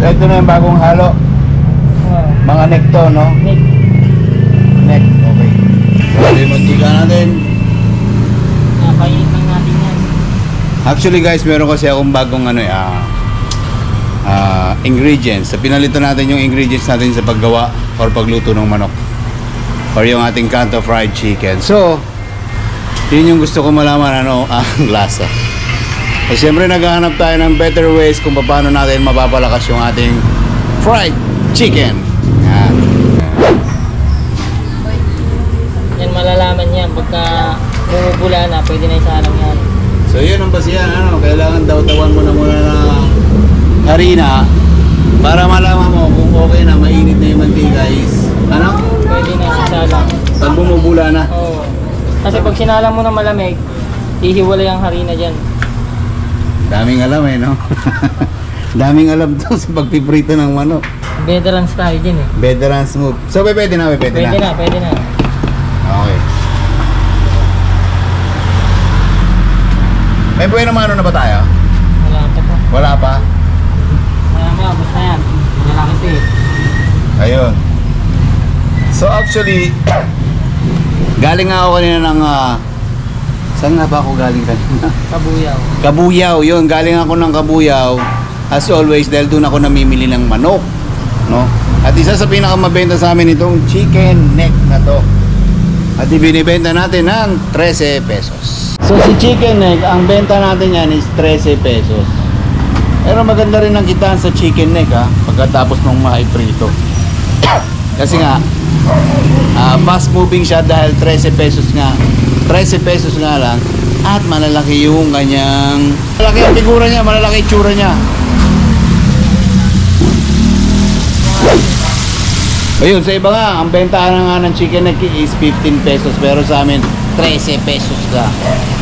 So ito na yung bagong halo. Mga neck to, no? Neck, okay. So yung mantika natin. Painit lang natin yan. Actually guys, meron kasi akong bagong ingredients. So pinalitan natin yung ingredients natin sa paggawa or pagluto ng manok. Or yung ating Kanto fried chicken. So, yun yung gusto ko malaman ang lasa. So siyempre naghahanap tayo ng better ways kung paano natin mapapalakas yung ating fried chicken. Yan. Yan malalaman yan pagka bumubula na, pwede na isalang yan. So yun ang basihan, kailangan daw tawan mo na muna ng harina para malaman mo kung okay na, mainit na yung mantika is Pwede na isalang. pag bumubula na. Oo. Kasi pag sinalang mo na malamig, hihiwalay ang harina dyan. Daming alam no? Daming alam to sa pagpiprito ng manok. Veterans tayo dyan eh. Veterans move. So pwede na, pwede na. Pwede na. Okay. May buhay na mano na ba tayo? Wala pa po. Wala pa? Wala, basta yan. Malaki ito eh. Ayun. So actually, galing nga ako kanina ng saan nga ba ako galing kanina? Kabuyaw. Kabuyaw, yun. Galing ako ng Kabuyaw. As always, dahil doon ako namimili ng manok. No? At isa sa pinakamabenta sa amin itong chicken neck na to. At ibinibenta natin ng 13 pesos. So si chicken neck, ang benta natin yan is 13 pesos. Pero maganda rin ang kitaan sa chicken neck pagkatapos ng maiprito. Kasi nga, fast moving siya dahil 13 pesos nga. 13 pesos nga lang. At malalaki yung kanyang... Malalaki ang figura niya, malalaki yung tsura niya. Ayun, sa iba nga, ang benta na nga ng chicken neck is 15 pesos. Pero sa amin, 13 pesos ka.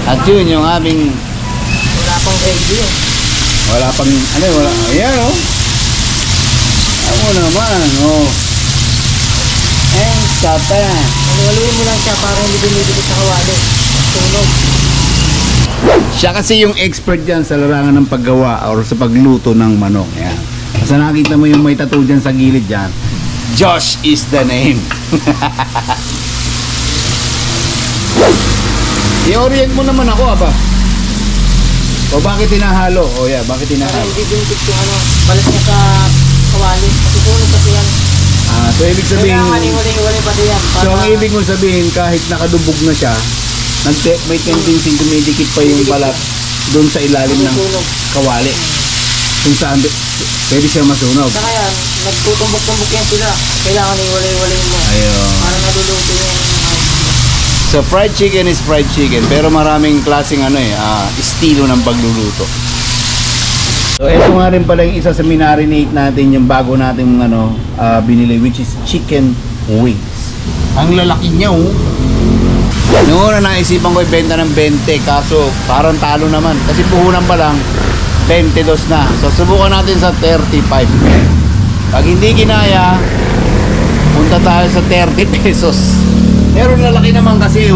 At yun, yung aming... Wala pang ready eh. Wala pang... Wala... Ayan, Ako naman, And sapa. Waluin mo lang siya para hindi dumidikit sa kawali. Tunog. Siya kasi yung expert dyan sa larangan ng paggawa or sa pagluto ng manok. Yan. Basta nakita mo yung may tattoo dyan sa gilid dyan. Josh is the name. I-orient mo naman ako, aba. O bakit hinahalo? O yeah, bakit Para hinahalo? hindi dumidikit yung balat niya sa kawali. Kasi tunog kasi yan. So ibig sabihin... Kailangan hiwalay pati yan. So ang ibig mo sabihin, kahit nakadubog na siya, may tendency dumidikit pa yung balat doon sa ilalim ng kawali. Kung saan pwede siya masunog. Saka yan, nagtutumbok-tumbok yan sila. Kailangan hiwalay mo. Ayun. Para naluluto yung... So fried chicken is fried chicken, pero maraming klaseng estilo ng pagluluto. So ito nga rin pala yung isa sa minarinate natin, yung bago nating binili, which is chicken wings. Ang lalaki niya Noong una naisipan ko ibenta ng 20, kaso parang talo naman. Kasi puhunan pa lang, 22 na. So subukan natin sa 35. Pag hindi kinaya, punta tayo sa 30 pesos. Pero lalaki naman kasi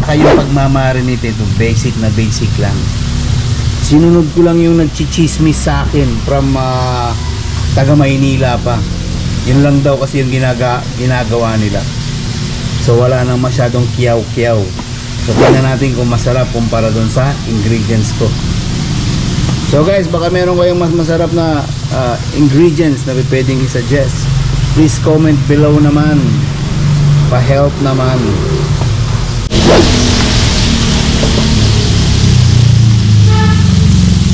Kayo pagmamarinate ito, basic na basic lang. Sinunod ko lang yung nagchichismis sa akin from taga Maynila pa. Yun lang daw kasi yung ginagawa nila. So wala nang masyadong kiyaw-kiyaw. So tingnan natin kung masarap kumpara doon sa ingredients ko. So guys, baka meron kayong mas masarap na ingredients na pwedeng i-suggest. Please comment below naman. Pa-help naman.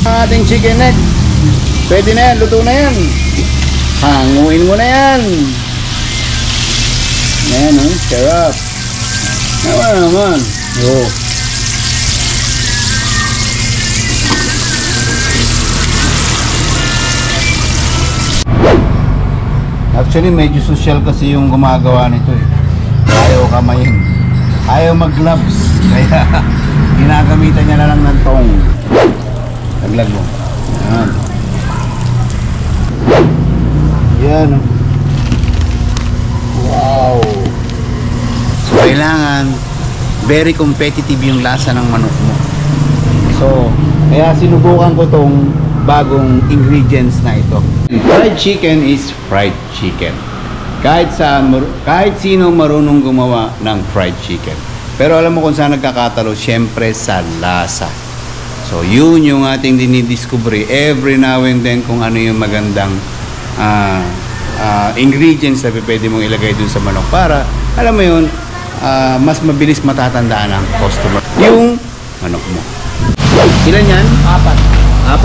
Ang ating chicken neck. Pwede na yan, luto na yan. Hanguin mo na yan. Ayan sarap. Naman. Actually, medyo social kasi yung gumagawa nito Ayaw kamayin. Ayaw mag-gloves. Kaya ginagamitan niya na lang ng tong. Naglag mo. Yan. Wow. So kailangan very competitive yung lasa ng manok mo. So kaya sinubukan ko tong bagong ingredients na ito. Fried chicken is fried chicken. Kahit sino marunong gumawa ng fried chicken. Pero alam mo kung saan nagkakatalo? Siyempre sa lasa. So yun yung ating dinidiscovery every now and then kung ano yung magandang ingredients na pwede mong ilagay dun sa manok para, alam mo yun, mas mabilis matatandaan ng customer yung manok mo. Ilan yan? 4.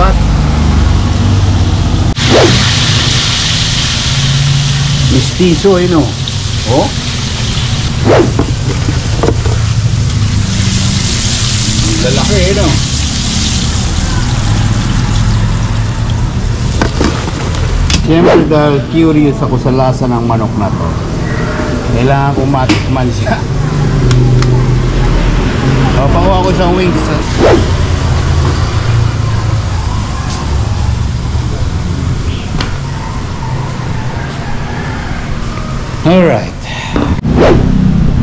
Mistiso, no? Oh? Lalaki, no? Siyempre, dahil curious ako sa lasa ng manok na to, kailangan ko matikman siya. O, pakuha ko sa wings. Alright.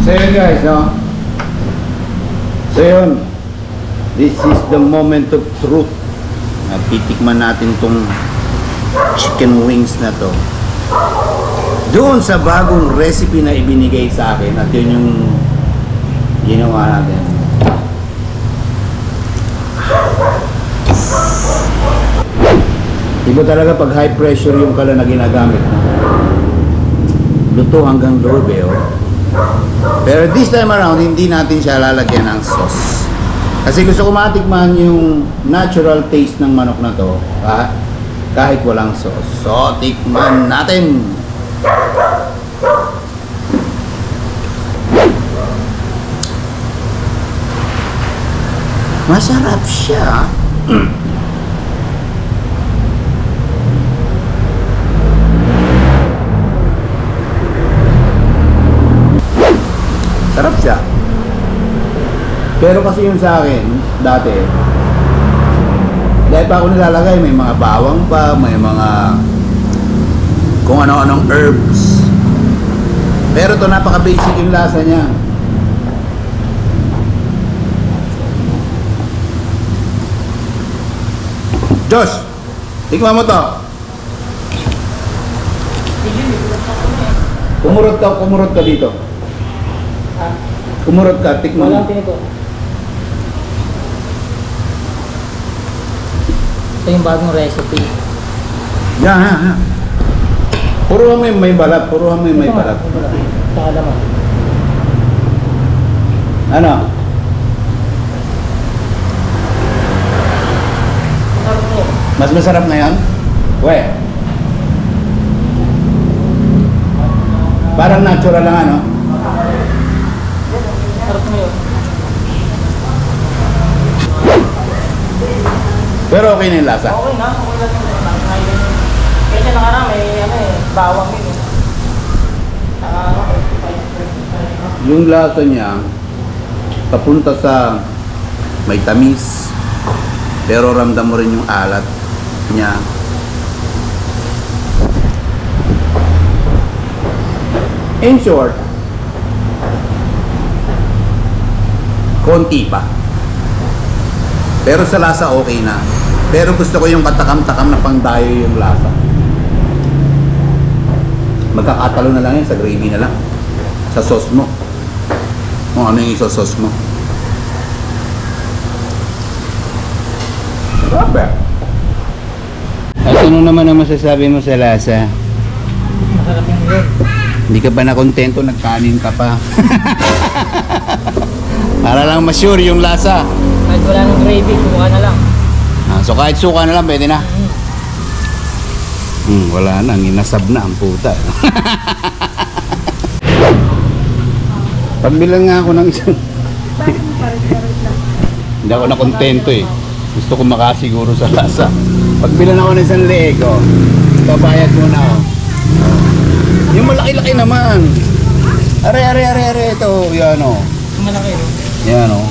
So yun guys, no? So yun, this is the moment of truth. Titikman natin tong chicken wings na to doon sa bagong recipe na ibinigay sa akin at yun yung ginawa natin. Iba talaga pag high pressure yung kala na ginagamit. Luto hanggang doorbell. Pero this time around, hindi natin siya lalagyan ng sauce. Kasi gusto ko matikman yung natural taste ng manok na to, kahit walang sauce. So, tikman natin! Masarap siya. Sarap siya. Pero kasi yung sa akin, dati, dahil pa ako nilalagay, may mga bawang pa, may mga kung ano-anong herbs. Pero to napaka-basic yung lasa niya. Josh, tikman mo to. Kumurot ka dito. Kumurot ka, tikman mo. Walang pinito. Ito yung bagong recipe. Yan. Puro may balat, may balat. Saka laman. Ano? Mas masarap na yan? We. Parang natural lang, ano? Sarap mo yun. Pero okay na yung lasa. Okay na, okay lang yun. Kasi nakaraan may bawang yun eh. Yung lasa niya, papunta sa may tamis, pero ramdam mo rin yung alat niya. In short, konti pa. Pero sa lasa okay na. Pero gusto ko yung katakam-takam na pangdayo yung lasa. Magkakatalo na lang yan sa gravy na lang. Sa sauce mo. Kung ano yung sauce mo. Grabe. At ano naman ang masasabi mo sa lasa? Masarap yung yun. Hindi ka ba nakontento? Nagkanin ka pa. Para lang ma-sure yung lasa. Kahit wala ng gravy, suka na lang. So kahit suka na lang, pwede na. Wala na, ginasab na ang puta. Pagbilan nga ako ng isang... Hindi ako nakontento eh. Gusto ko makasiguro sa lasa. Pagbilan ako ng isang leeg, babayad muna ako. Yung malaki-laki naman. Are, ito, yan o. Malaki yun. Yan o.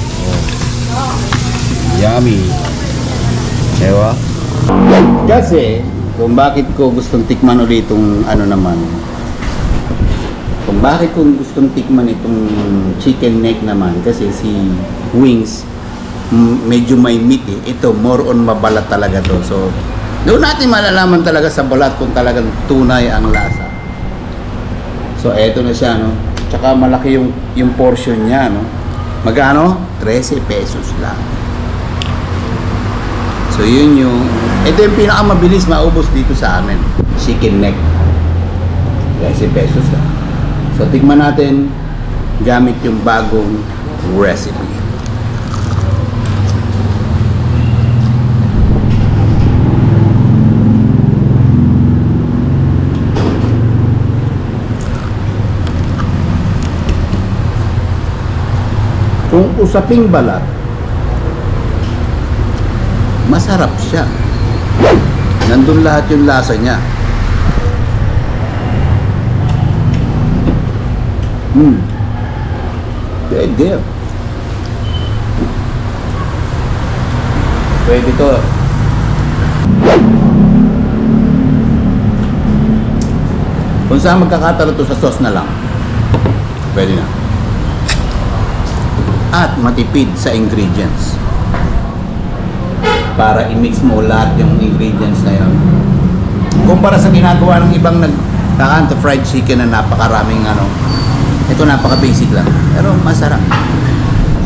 Yummy. Ewa? Kasi, kung bakit ko gustong tikman ulit itong ano naman, kung bakit ko gustong tikman itong chicken neck naman, kasi si wings, medyo may meat eh. Ito, more on mabalat talaga to. So, Doon natin malalaman talaga sa balat kung talagang tunay ang lasa. So, eto na siya, no? Tsaka malaki yung portion niya, no? Magkano? 13 pesos lang. So, yun yung... Ito yung pinakamabilis maubos dito sa amin. Chicken neck. 13 pesos lang. So, tignan natin gamit yung bagong recipe. Kung usaping balat, masarap siya. Nandun lahat yung lasa niya. Good deal. Pwede to. Kung saan magkakatalo to sa sauce na lang, pwede na. At matipid sa ingredients para i-mix mo lahat yung ingredients na yun kumpara sa ginagawa ng ibang nagtakaan to fried chicken na napakaraming ito napaka basic lang pero masarap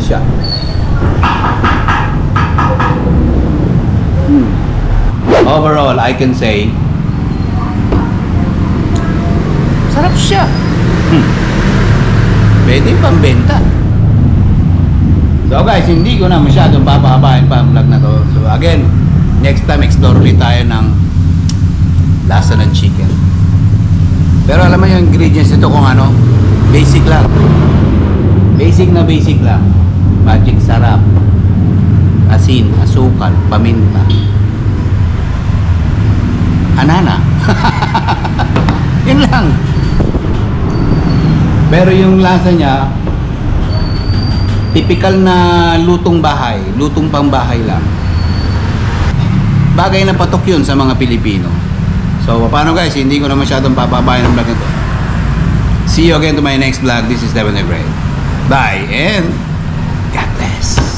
siya. Overall I can say sarap siya. Pwede pambenta. So guys, hindi ko na masyadong papahabain pa ang vlog na to. So again, next time explore ulit tayo ng lasa ng chicken. Pero alam mo yung ingredients nito kung basic lang. Basic na basic lang. Magic sarap, asin, asukal, paminta, anana. Yun lang. Pero yung lasa niya typical na lutong bahay, lutong pangbahay lang. Bagay na patok yun sa mga Pilipino. So, paano guys? Hindi ko na masyadong papabayan ang vlog nito. See you again to my next vlog. This is Devon Everett. Bye and God bless.